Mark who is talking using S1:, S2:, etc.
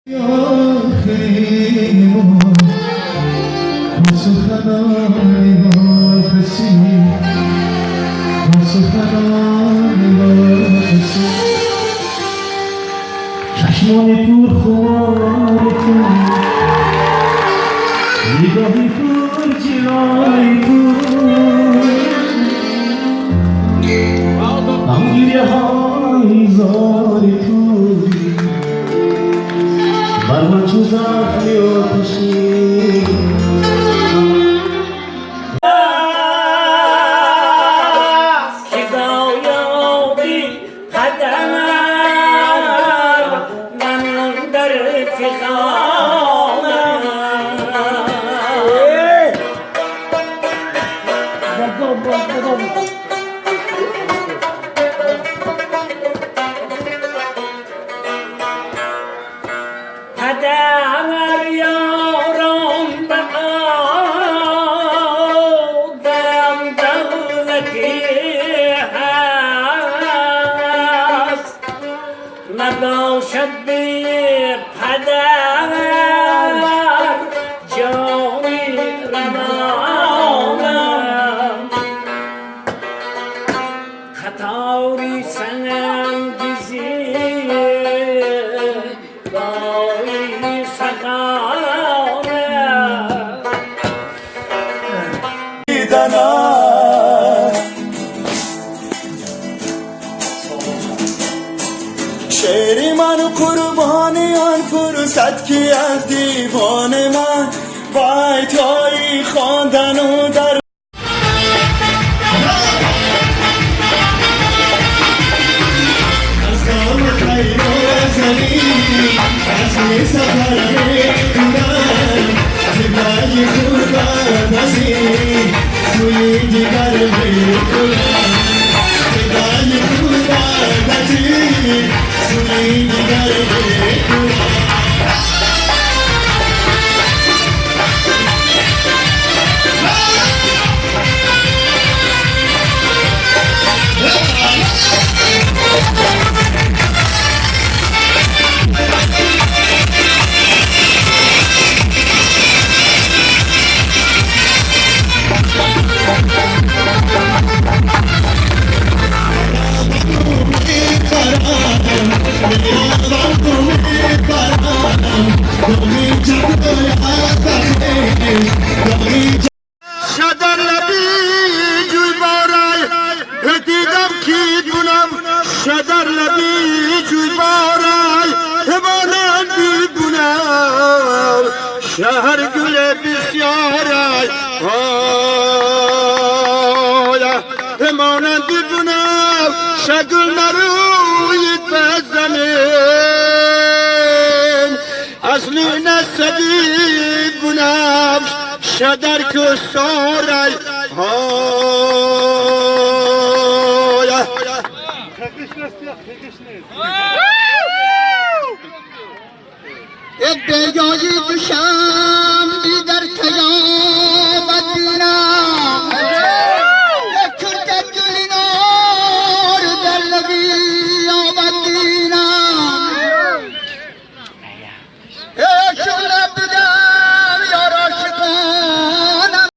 S1: چشمان پر خمار تو نگاهی پر جلای تو غمگینه های زار تو بر من چو زخمی آتشی
S2: پدر یارم به آدم دولتی هست نباشد بی پدر جانی روانم خطاری سنم
S3: شعری من و قربانی آن فرصت که از دیوان من بایتایی خواندن و در از دام خیر و زمین از می سفر میکنم زبای خوبم از این سوی دیگر میکنم زبای خوبم از این سوی دیگر میکنم شدر لبی جوی بارای دیدم کی دونم شدر لبی جوی بارای همانند بیبونم شهر گل بسیارای همانند بیبونم شگل نروید به زمین اصلی نسدید بونم شدر که سارای یک بیایی دوشم